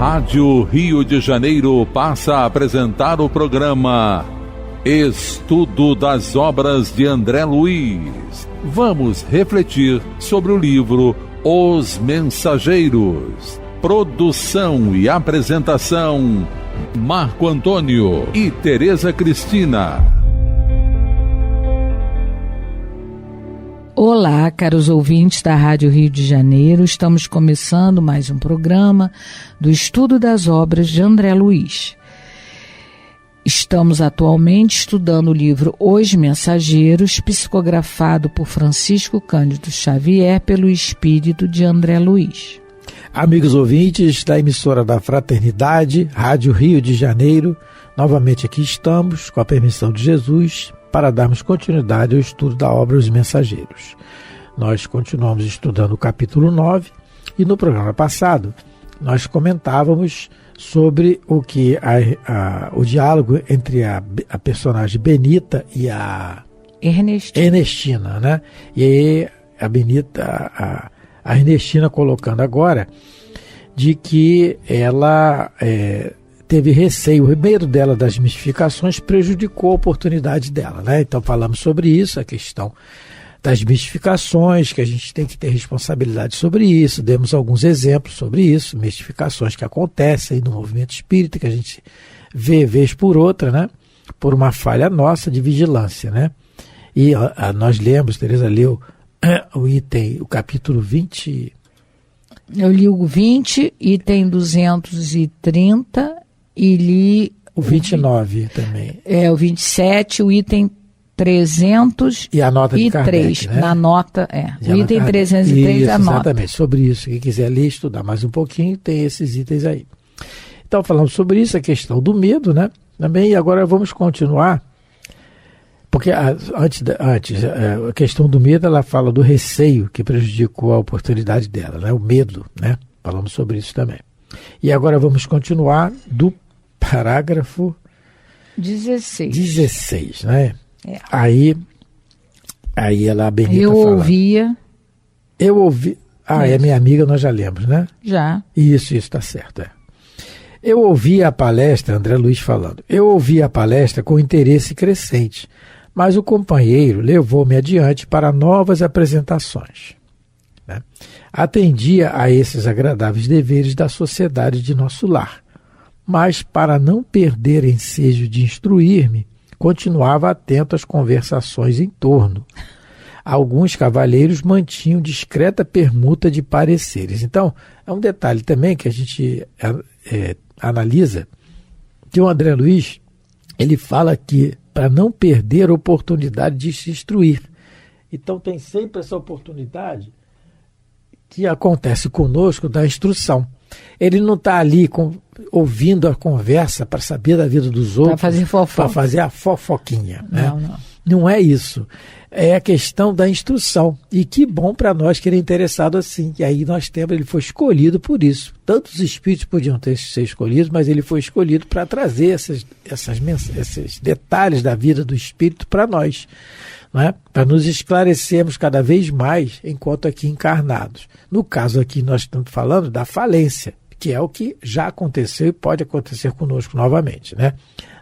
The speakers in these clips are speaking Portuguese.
Rádio Rio de Janeiro passa a apresentar o programa Estudo das Obras de André Luiz. Vamos refletir sobre o livro Os Mensageiros. Produção e apresentação, Marco Antônio e Tereza Cristina. Olá, caros ouvintes da Rádio Rio de Janeiro. Estamos começando mais um programa do Estudo das Obras de André Luiz. Estamos atualmente estudando o livro Os Mensageiros, psicografado por Francisco Cândido Xavier pelo espírito de André Luiz. Amigos ouvintes da emissora da Fraternidade, Rádio Rio de Janeiro, novamente aqui estamos, com a permissão de Jesus, para darmos continuidade ao estudo da obra Os Mensageiros. Nós continuamos estudando o capítulo 9 e no programa passado nós comentávamos sobre o que o diálogo entre a personagem Benita e a Ernestina, né? E aí a Benita, a Ernestina colocando agora de que ela teve receio, o medo dela das mistificações prejudicou a oportunidade dela, né? Então falamos sobre isso, a questão das mistificações, que a gente tem que ter responsabilidade sobre isso, demos alguns exemplos sobre isso, mistificações que acontecem aí no movimento espírita, que a gente vê vez por outra, né? Por uma falha nossa de vigilância, né? E nós lemos, Tereza leu o capítulo 20... Eu li o 20, item 230, e li... O 29 também. O 27, o item 303. E a nota de Kardec, né? Na nota, o item 303 é a nota. Exatamente, sobre isso. Quem quiser ler, estudar mais um pouquinho, tem esses itens aí. Então, falamos sobre isso, a questão do medo, né? Também, e agora vamos continuar, porque antes a questão do medo, ela fala do receio que prejudicou a oportunidade dela, né? O medo, né? Falamos sobre isso também. E agora vamos continuar do parágrafo 16, né? Aí ela, a Benita fala... Eu ouvi... é minha amiga, nós já lemos, né? Já. Isso, está certo, Eu ouvi a palestra, André Luiz falando, eu ouvi a palestra com interesse crescente, mas o companheiro levou-me adiante para novas apresentações, né? Atendia a esses agradáveis deveres da sociedade de nosso lar, mas para não perder ensejo de instruir-me, continuava atento às conversações em torno. Alguns cavalheiros mantinham discreta permuta de pareceres. Então, é um detalhe também que a gente analisa, que o André Luiz, ele fala que para não perder a oportunidade de se instruir. Então, tem sempre essa oportunidade que acontece conosco da instrução. Ele não está ali ouvindo a conversa para saber da vida dos outros, para fazer a fofoquinha. Né? Não é isso. É a questão da instrução. E que bom para nós que ele é interessado assim. E aí nós temos, ele foi escolhido por isso. Tantos espíritos podiam ser escolhidos, mas ele foi escolhido para trazer esses detalhes da vida do espírito para nós, né? Para nos esclarecermos cada vez mais enquanto aqui encarnados. No caso aqui nós estamos falando da falência, que é o que já aconteceu e pode acontecer conosco novamente, né?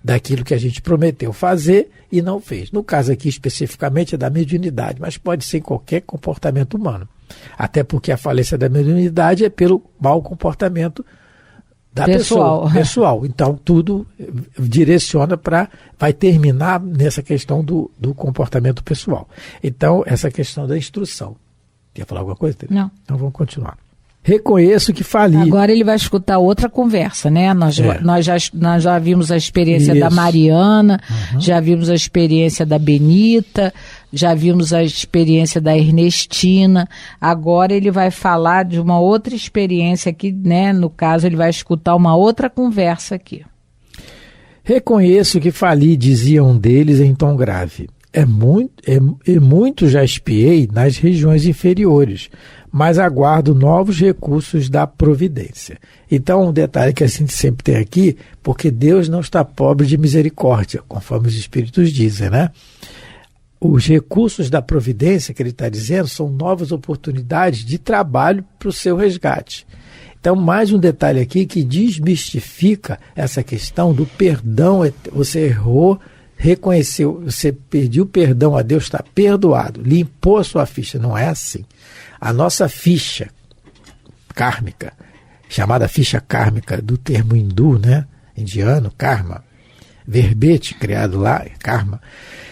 Daquilo que a gente prometeu fazer e não fez. No caso aqui especificamente é da mediunidade, mas pode ser em qualquer comportamento humano. Até porque a falência da mediunidade é pelo mau comportamento da pessoal. Então tudo direciona vai terminar nessa questão do comportamento pessoal. Então essa questão da instrução. Quer falar alguma coisa? Não. Então vamos continuar. Reconheço que fali. Agora ele vai escutar outra conversa, né? Nós já vimos a experiência da Mariana, já vimos a experiência da Benita, já vimos a experiência da Ernestina. Agora ele vai falar de uma outra experiência aqui, né? No caso, ele vai escutar uma outra conversa aqui. Reconheço que fali, dizia um deles em tom grave. Muito já espiei nas regiões inferiores, mas aguardo novos recursos da providência. Então, um detalhe que a gente sempre tem aqui, porque Deus não está pobre de misericórdia, conforme os Espíritos dizem, né? Os recursos da providência, que ele está dizendo, são novas oportunidades de trabalho para o seu resgate. Então, mais um detalhe aqui que desmistifica essa questão do perdão. Você errou, reconheceu, você pediu perdão a Deus, está perdoado, limpou a sua ficha. Não é assim. A nossa ficha kármica, chamada ficha kármica do termo hindu, né? Indiano, karma, verbete criado lá, karma,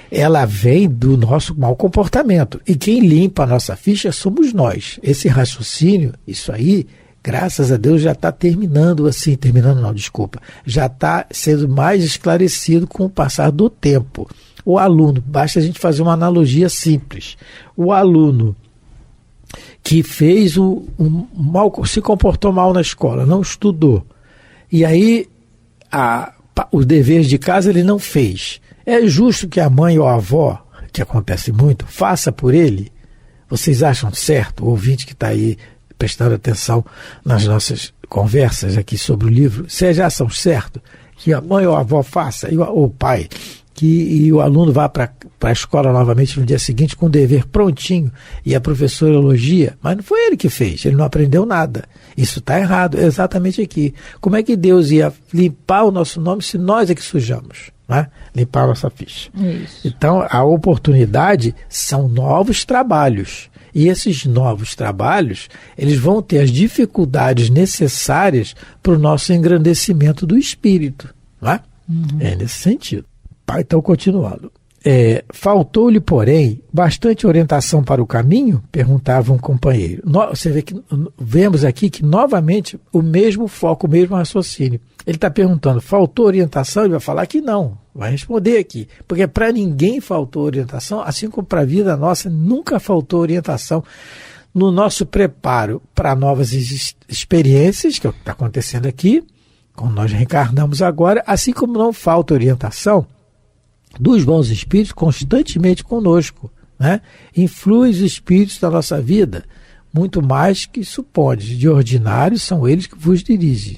ela vem do nosso mau comportamento. E quem limpa a nossa ficha somos nós. Esse raciocínio, isso aí, graças a Deus, já está já está sendo mais esclarecido com o passar do tempo. O aluno, basta a gente fazer uma analogia simples. O aluno que fez se comportou mal na escola, não estudou, e aí os deveres de casa ele não fez. É justo que a mãe ou a avó, que acontece muito, faça por ele? Vocês acham certo? O ouvinte que está aí prestando atenção nas nossas conversas aqui sobre o livro, vocês acham certo que a mãe ou a avó faça, ou o pai, e o aluno vá para a escola novamente no dia seguinte com o dever prontinho e a professora elogia, mas não foi ele que fez, ele não aprendeu nada. Isso está errado, exatamente aqui. Como é que Deus ia limpar o nosso nome se nós é que sujamos? Né? Limpar a nossa ficha. Isso. Então, a oportunidade são novos trabalhos. E esses novos trabalhos, eles vão ter as dificuldades necessárias para o nosso engrandecimento do espírito. Não é? É nesse sentido. Então, continuando. Faltou-lhe, porém, bastante orientação para o caminho? Perguntava um companheiro. Você vê que vemos aqui que, novamente, o mesmo foco, o mesmo raciocínio. Ele está perguntando, faltou orientação? Ele vai falar que não. Vai responder aqui. Porque para ninguém faltou orientação, assim como para a vida nossa, nunca faltou orientação no nosso preparo para novas experiências, que é o que está acontecendo aqui, como nós reencarnamos agora, assim como não falta orientação dos bons espíritos constantemente conosco, né? Influi os espíritos da nossa vida muito mais que supõe. De ordinário são eles que vos dirigem.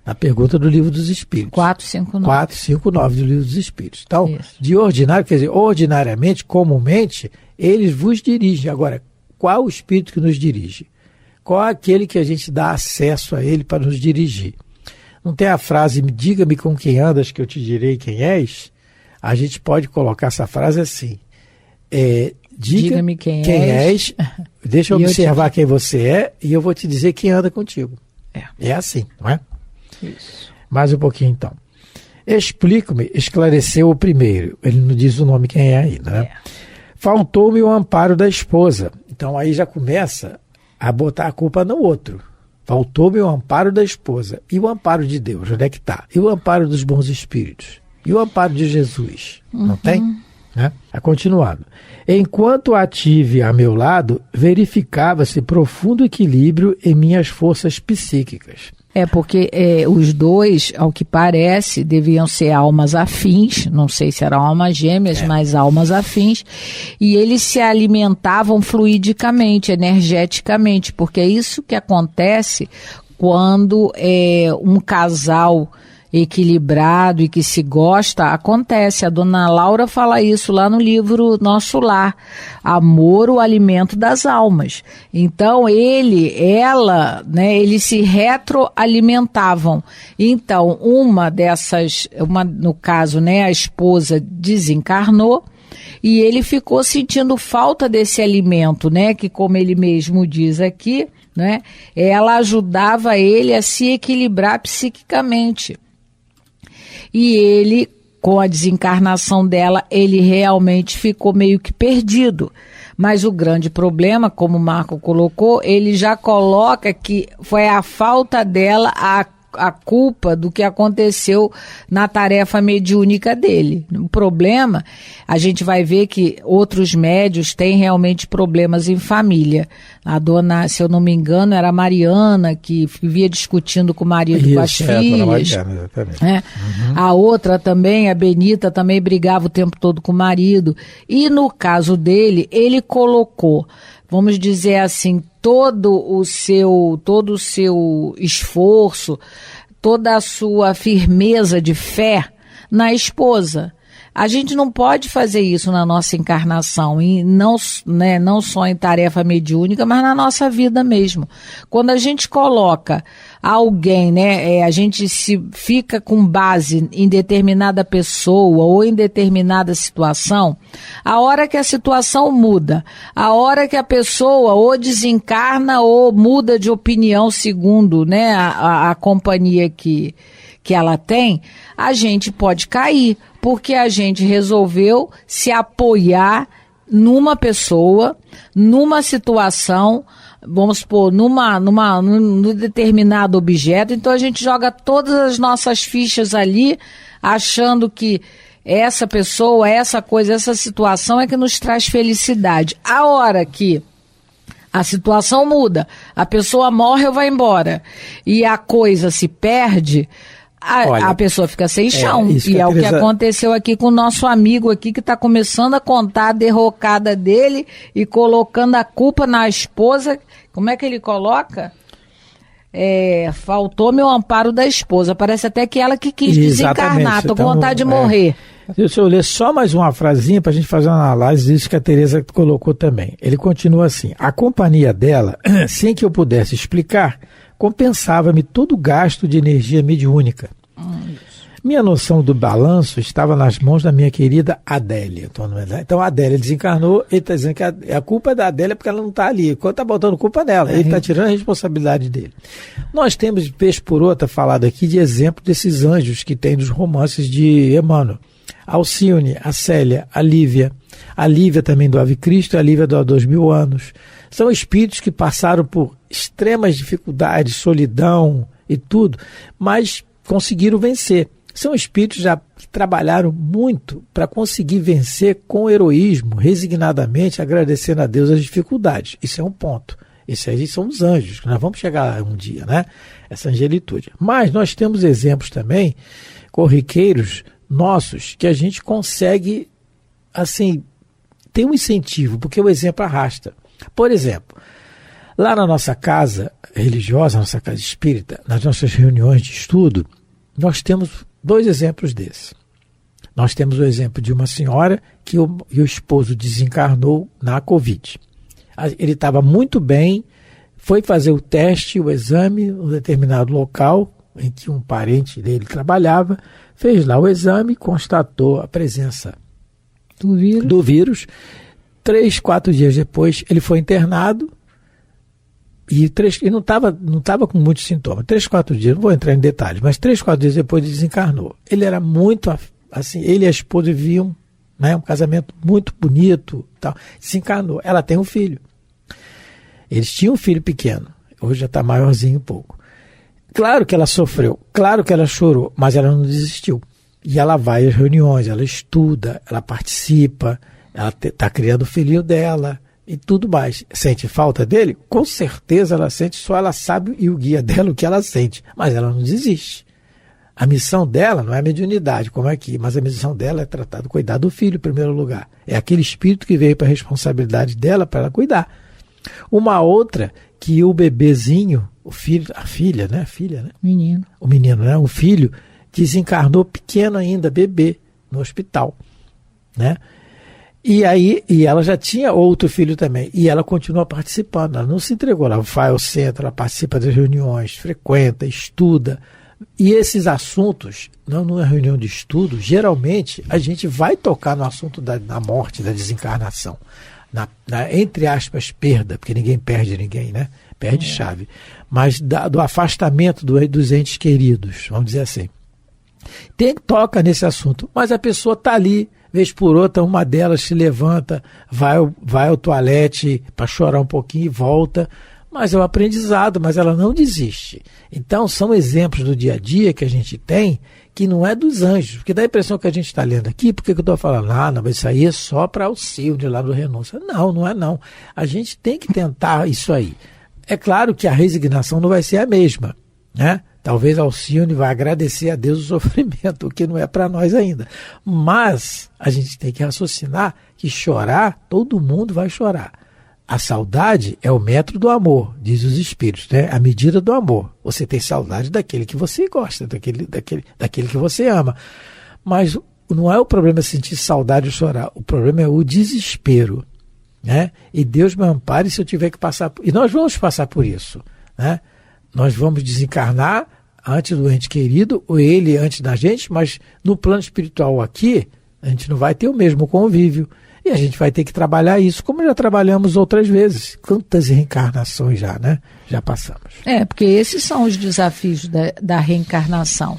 Na pergunta do Livro dos Espíritos. 459 do Livro dos Espíritos. Então, isso. De ordinário, quer dizer, ordinariamente, comumente, eles vos dirigem. Agora, qual o espírito que nos dirige? Qual é aquele que a gente dá acesso a ele para nos dirigir? Não tem a frase, diga-me com quem andas que eu te direi quem és? A gente pode colocar essa frase assim, diga-me quem és, deixa eu observar quem você é e eu vou te dizer quem anda contigo. É assim, não é? Isso. Mais um pouquinho então. Explico-me, esclareceu o primeiro. Ele não diz o nome quem é ainda, né? Faltou-me o amparo da esposa. Então aí já começa a botar a culpa no outro. Faltou-me o amparo da esposa. E o amparo de Deus, onde é que está? E o amparo dos bons espíritos? E o amparo de Jesus? Não tem? Né? Continuando. Enquanto a tive a meu lado, verificava-se profundo equilíbrio em minhas forças psíquicas. Porque os dois, ao que parece, deviam ser almas afins, não sei se eram almas gêmeas, mas almas afins, e eles se alimentavam fluidicamente, energeticamente, porque é isso que acontece quando um casal equilibrado e que se gosta, acontece. A dona Laura fala isso lá no livro Nosso Lar. Amor, o alimento das almas. Então, eles se retroalimentavam. Então, no caso, a esposa desencarnou e ele ficou sentindo falta desse alimento, que como ele mesmo diz aqui, ela ajudava ele a se equilibrar psiquicamente. E ele, com a desencarnação dela, ele realmente ficou meio que perdido. Mas o grande problema, como o Marco colocou, ele já coloca que foi a falta dela a culpa do que aconteceu na tarefa mediúnica dele. O problema, a gente vai ver que outros médios têm realmente problemas em família. A dona, se eu não me engano, era a Mariana, que vivia discutindo com o marido e com as filhas. Mariana, exatamente. A outra também, a Benita, também brigava o tempo todo com o marido. E no caso dele, ele colocou, vamos dizer assim, todo o seu esforço, toda a sua firmeza de fé na esposa. A gente não pode fazer isso na nossa encarnação, e não só em tarefa mediúnica, mas na nossa vida mesmo. Quando a gente coloca alguém, né, a gente se fica com base em determinada pessoa ou em determinada situação, a hora que a situação muda, a hora que a pessoa ou desencarna ou muda de opinião segundo, né, a companhia que ela tem, a gente pode cair, porque a gente resolveu se apoiar numa pessoa, numa situação, vamos supor, num determinado objeto. Então a gente joga todas as nossas fichas ali, achando que essa pessoa, essa coisa, essa situação é que nos traz felicidade. A hora que a situação muda, a pessoa morre ou vai embora, e a coisa se perde, a pessoa fica sem chão. E é o que aconteceu aqui com o nosso amigo aqui, que está começando a contar a derrocada dele e colocando a culpa na esposa. Como é que ele coloca? Faltou meu amparo da esposa. Parece até que ela que quis desencarnar. Estou com vontade de morrer. Deixa eu ler só mais uma frasinha para a gente fazer uma análise disso que a Tereza colocou também. Ele continua assim: a companhia dela, sem que eu pudesse explicar, compensava-me todo o gasto de energia mediúnica. Minha noção do balanço estava nas mãos da minha querida Adélia. Então a Adélia desencarnou, ele está dizendo que a culpa é da Adélia porque ela não está ali. Quando está botando culpa nela, ele está tirando a responsabilidade dele. Nós temos, vez por outra, falado aqui de exemplo desses anjos que tem nos romances de Emmanuel. A Alcione, a Célia, a Lívia também do Ave Cristo, a Lívia do Há 2000 anos. São espíritos que passaram por extremas dificuldades, solidão e tudo, mas conseguiram vencer. São espíritos já que trabalharam muito para conseguir vencer com heroísmo, resignadamente, agradecendo a Deus as dificuldades. Isso é um ponto. Esses aí são os anjos, que nós vamos chegar um dia, né? Essa angelitude. Mas nós temos exemplos também, corriqueiros nossos, que a gente consegue, assim, ter um incentivo, porque o exemplo arrasta. Por exemplo, lá na nossa casa religiosa, na nossa casa espírita, nas nossas reuniões de estudo, nós temos 2 exemplos desses. Nós temos o exemplo de uma senhora que o esposo desencarnou na Covid. Ele estava muito bem, foi fazer o teste, o exame, em um determinado local em que um parente dele trabalhava, fez lá o exame, constatou a presença do vírus. 3, 4 dias depois, ele foi internado e não estava com muitos sintomas. 3, 4 dias, não vou entrar em detalhes, mas 3, 4 dias depois ele desencarnou. Ele era muito, assim, ele e a esposa viviam, né, um casamento muito bonito, tal. Desencarnou. Ela tem um filho. Eles tinham um filho pequeno, hoje já está maiorzinho um pouco. Claro que ela sofreu, claro que ela chorou, mas ela não desistiu. E ela vai às reuniões, ela estuda, ela participa, ela está criando o filhinho dela e tudo mais. Sente falta dele? Com certeza ela sente, só ela sabe e o guia dela o que ela sente, mas ela não desiste. A missão dela não é a mediunidade, como aqui, mas a missão dela é tratar de cuidar do filho em primeiro lugar. É aquele espírito que veio para a responsabilidade dela para ela cuidar. Uma outra que o bebezinho, o filho, a filha, né? Menino. O menino, né? O filho desencarnou pequeno ainda, bebê, no hospital, né? E ela já tinha outro filho também, e ela continua participando, ela não se entregou, ela vai ao centro, ela participa das reuniões, frequenta, estuda, e esses assuntos, numa reunião de estudo, geralmente a gente vai tocar no assunto da morte, da desencarnação, entre aspas, perda, porque ninguém perde ninguém, né? Perde chave, mas do afastamento dos entes queridos, vamos dizer assim. Toca nesse assunto, mas a pessoa está ali, vez por outra, uma delas se levanta, vai ao toalete para chorar um pouquinho e volta, mas é um aprendizado, mas ela não desiste. Então são exemplos do dia a dia que a gente tem, que não é dos anjos, porque dá a impressão que a gente está lendo aqui, porque eu estou falando, não, isso aí é só para Alcione lá do Renúncia. Não é não. A gente tem que tentar isso aí. É claro que a resignação não vai ser a mesma, né? Talvez Alcione vai agradecer a Deus o sofrimento, o que não é para nós ainda. Mas a gente tem que raciocinar que chorar, todo mundo vai chorar. A saudade é o metro do amor, diz os espíritos, né? A medida do amor. Você tem saudade daquele que você gosta, daquele que você ama. Mas não é o problema sentir saudade ou chorar, o problema é o desespero, né? E Deus me ampare se eu tiver que passar por... E nós vamos passar por isso, né? Nós vamos desencarnar antes do ente querido, ou ele antes da gente, mas no plano espiritual aqui, a gente não vai ter o mesmo convívio. E a gente vai ter que trabalhar isso, como já trabalhamos outras vezes. Quantas reencarnações já, né? Já passamos. Porque esses são os desafios da reencarnação.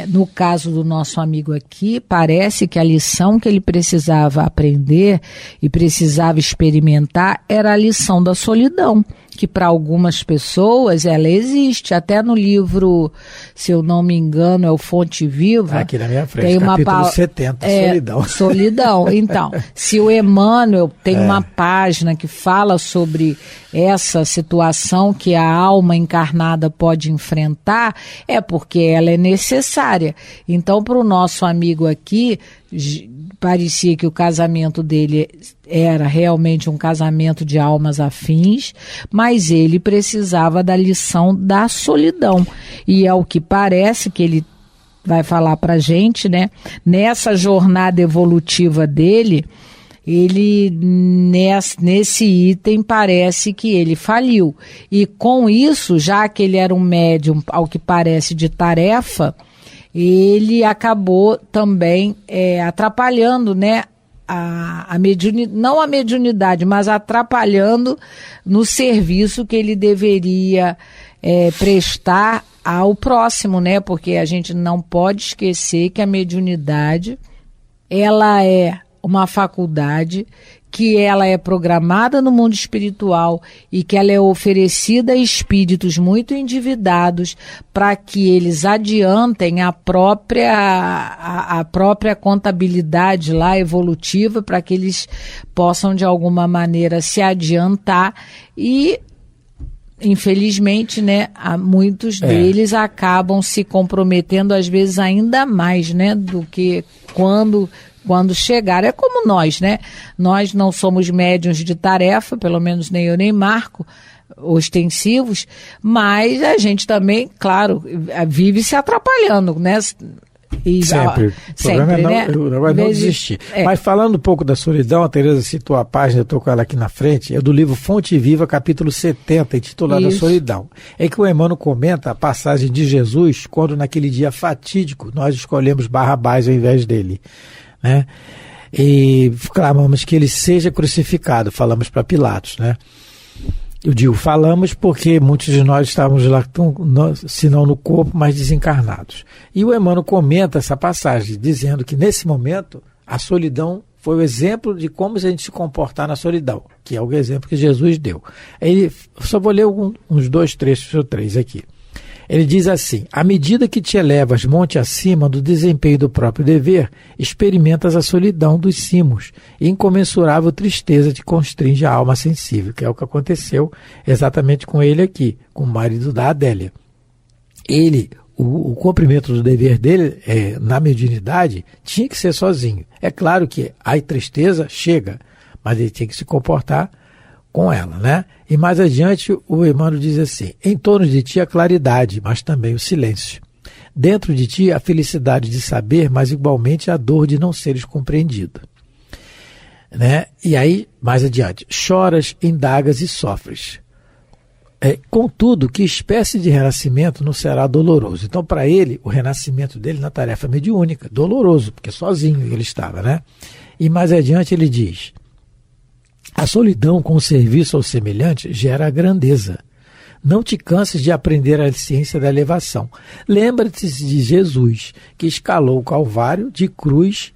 No caso do nosso amigo aqui, parece que a lição que ele precisava aprender e precisava experimentar era a lição da solidão, que para algumas pessoas ela existe. Até no livro, se eu não me engano, é o Fonte Viva. Aqui na minha frente, tem uma capítulo 70, solidão. Solidão. Então, se o Emmanuel tem uma página que fala sobre essa situação que a alma encarnada pode enfrentar, é porque ela é necessária. Então, para o nosso amigo aqui, parecia que o casamento dele era realmente um casamento de almas afins, mas ele precisava da lição da solidão. E é o que parece que ele vai falar para a gente, né? Nessa jornada evolutiva dele, ele, nesse item, parece que ele faliu. E com isso, já que ele era um médium, ao que parece, de tarefa, ele acabou também atrapalhando, né, não a mediunidade, mas atrapalhando no serviço que ele deveria prestar ao próximo, né? Porque a gente não pode esquecer que a mediunidade, ela é uma faculdade que ela é programada no mundo espiritual e que ela é oferecida a espíritos muito endividados para que eles adiantem a própria contabilidade lá evolutiva, para que eles possam de alguma maneira se adiantar e, infelizmente, né, muitos deles acabam se comprometendo às vezes ainda mais, né, do que quando chegar. É como nós, né? Nós não somos médiuns de tarefa, pelo menos nem eu nem Marco, ostensivos, mas a gente também, claro, vive se atrapalhando, né? E, sempre. O problema é não desistir. Mas falando um pouco da solidão, a Tereza citou a página, eu estou com ela aqui na frente, é do livro Fonte Viva, capítulo 70, intitulado A Solidão. É que o Emmanuel comenta a passagem de Jesus, quando naquele dia fatídico nós escolhemos Barrabás ao invés dele, né? E clamamos que ele seja crucificado, falamos para Pilatos, né? Eu digo falamos porque muitos de nós estávamos lá, se não no corpo, mas desencarnados. E o Emmanuel comenta essa passagem, dizendo que nesse momento a solidão foi o exemplo de como a gente se comportar na solidão, que é o exemplo que Jesus deu. Só vou ler uns 2 trechos ou 3 aqui. Ele diz assim: à medida que te elevas monte acima do desempenho do próprio dever, experimentas a solidão dos cimos e incomensurável tristeza te constringe a alma sensível, que é o que aconteceu exatamente com ele aqui, com o marido da Adélia. O cumprimento do dever dele na mediunidade tinha que ser sozinho. É claro que a tristeza chega, mas ele tinha que se comportar com ela, né? E mais adiante o Emmanuel diz assim: em torno de ti a claridade, mas também o silêncio. Dentro de ti a felicidade de saber, mas igualmente a dor de não seres compreendido, né? E aí, mais adiante, choras, indagas e sofres. Contudo, que espécie de renascimento não será doloroso? Então, para ele, o renascimento dele na tarefa mediúnica, doloroso, porque sozinho ele estava, né? E mais adiante ele diz: a solidão com o serviço ao semelhante gera a grandeza. Não te canses de aprender a ciência da elevação. Lembra-te de Jesus, que escalou o Calvário de cruz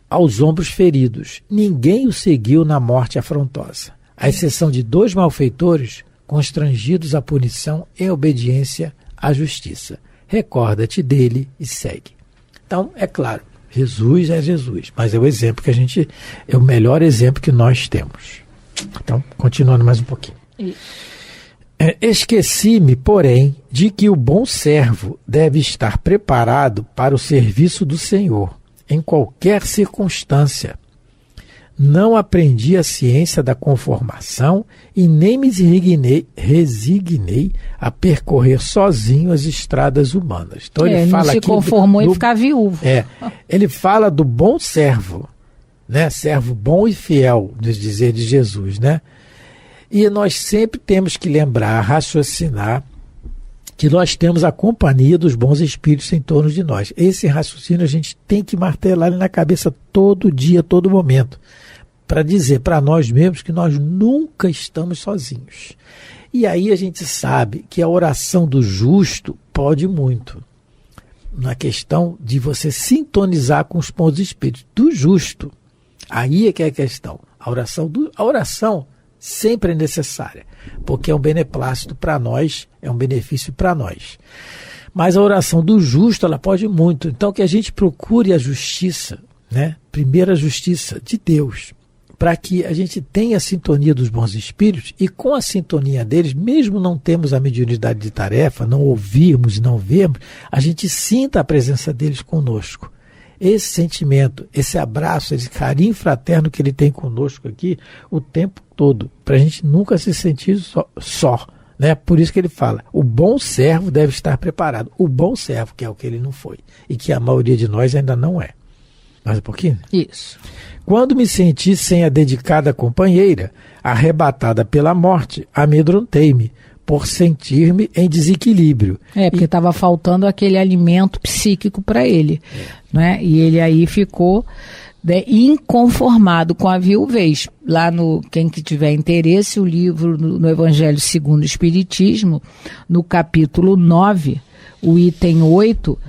aos ombros feridos. Ninguém o seguiu na morte afrontosa, à exceção de 2 malfeitores constrangidos à punição em obediência à justiça. Recorda-te dele e segue. Então, é claro, Jesus é Jesus, mas é o exemplo que é o melhor exemplo que nós temos. Então, continuando mais um pouquinho. Esqueci-me, porém, de que o bom servo deve estar preparado para o serviço do Senhor, em qualquer circunstância. Não aprendi a ciência da conformação e nem me resignei a percorrer sozinho as estradas humanas. Então ele fala não se conformou em ficar viúvo. Ele fala do bom servo, né? Servo bom e fiel, nos dizer de Jesus, né? E nós sempre temos que lembrar, raciocinar, que nós temos a companhia dos bons espíritos em torno de nós. Esse raciocínio a gente tem que martelar na cabeça todo dia, todo momento, para dizer para nós mesmos que nós nunca estamos sozinhos. E aí a gente sabe que a oração do justo pode muito, na questão de você sintonizar com os bons espíritos do justo. Aí é que é a questão. A oração sempre é necessária, porque é um beneplácito para nós, é um benefício para nós. Mas a oração do justo, ela pode muito. Então que a gente procure a justiça, né? Primeiro a justiça de Deus, para que a gente tenha a sintonia dos bons espíritos e com a sintonia deles, mesmo não termos a mediunidade de tarefa, não ouvirmos e não vermos, a gente sinta a presença deles conosco. Esse sentimento, esse abraço, esse carinho fraterno que ele tem conosco aqui o tempo todo, para a gente nunca se sentir só, né? Por isso que ele fala, o bom servo deve estar preparado. O bom servo, que é o que ele não foi, e que a maioria de nós ainda não é. Mais um pouquinho? Isso. Quando me senti sem a dedicada companheira, arrebatada pela morte, amedrontei-me, por sentir-me em desequilíbrio. Porque estava faltando aquele alimento psíquico para ele. Né? E ele aí ficou, né, inconformado com a viuvez. Lá no, quem que tiver interesse, o livro no Evangelho segundo o Espiritismo, no capítulo 9, o item 8,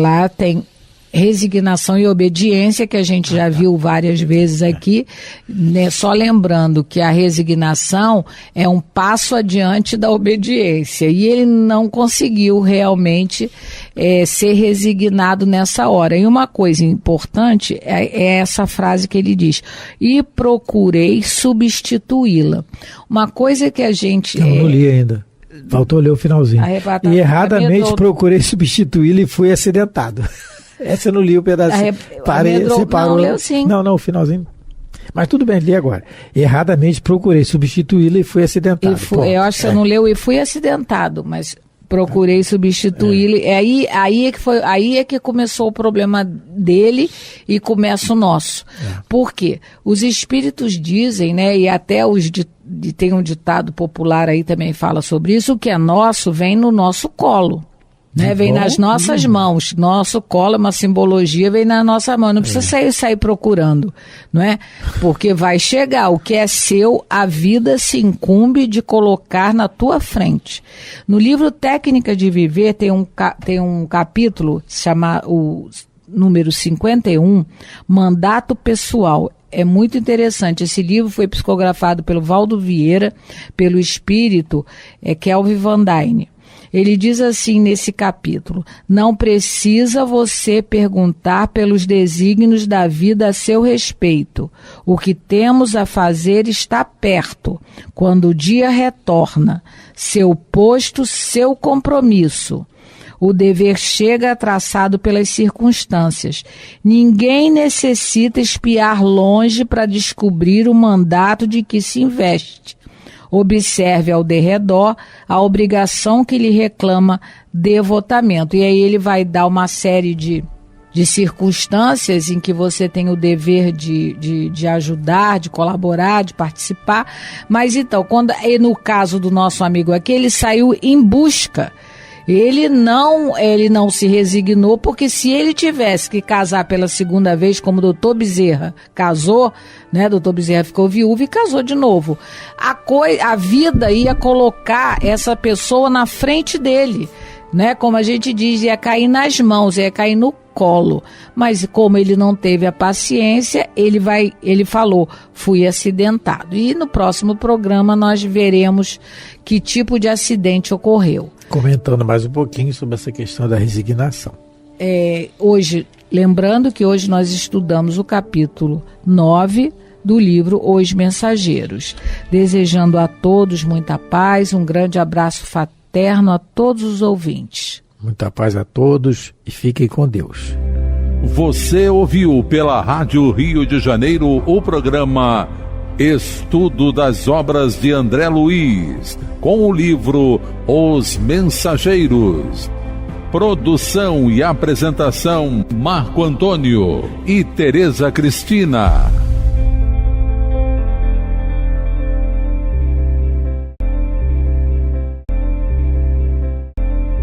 lá tem resignação e obediência, que a gente já viu várias vezes aqui, né? Só lembrando que a resignação é um passo adiante da obediência, e ele não conseguiu realmente ser resignado nessa hora. E uma coisa importante é essa frase que ele diz, e procurei substituí-la. Uma coisa que a gente... Eu não li ainda. Faltou ler o finalzinho. E erradamente procurei substituí-la e fui acidentado. Essa eu não li o pedacinho. Você parou. Não, leu sim. Não, o finalzinho. Mas tudo bem, li agora. Erradamente procurei substituí-la e fui acidentado. Eu acho que você não leu e fui acidentado, mas procurei substituí-la. Aí é que começou o problema dele e começa o nosso. Por quê? Os espíritos dizem, né, e até tem um ditado popular aí também fala sobre isso, o que é nosso vem no nosso colo. Né, vem nas nossas mãos, nosso colo é uma simbologia, vem na nossa mão, não precisa sair procurando, não é? Porque vai chegar, o que é seu, a vida se incumbe de colocar na tua frente. No livro Técnica de Viver tem um capítulo, chama o número 51, Mandato Pessoal. É muito interessante, esse livro foi psicografado pelo Valdo Vieira, pelo espírito Kelvin Van Dyne. Ele diz assim nesse capítulo, não precisa você perguntar pelos desígnios da vida a seu respeito. O que temos a fazer está perto, quando o dia retorna. Seu posto, seu compromisso. O dever chega traçado pelas circunstâncias. Ninguém necessita espiar longe para descobrir o mandato de que se investe. Observe ao derredor a obrigação que lhe reclama devotamento. E aí ele vai dar uma série de circunstâncias em que você tem o dever de ajudar, de colaborar, de participar. Mas então, no caso do nosso amigo aqui, ele saiu em busca. Ele não se resignou, porque se ele tivesse que casar pela segunda vez, como o doutor Bezerra casou, né? Doutor Bezerra ficou viúvo e casou de novo. A vida ia colocar essa pessoa na frente dele, né? Como a gente diz, ia cair nas mãos, ia cair no colo. Mas como ele não teve a paciência, ele falou, fui acidentado. E no próximo programa nós veremos que tipo de acidente ocorreu. Comentando mais um pouquinho sobre essa questão da resignação. Hoje, lembrando que hoje nós estudamos o capítulo 9 do livro Os Mensageiros. Desejando a todos muita paz, um grande abraço fraterno a todos os ouvintes. Muita paz a todos e fiquem com Deus. Você ouviu pela Rádio Rio de Janeiro o programa Estudo das Obras de André Luiz, com o livro Os Mensageiros. Produção e apresentação Marco Antônio e Tereza Cristina.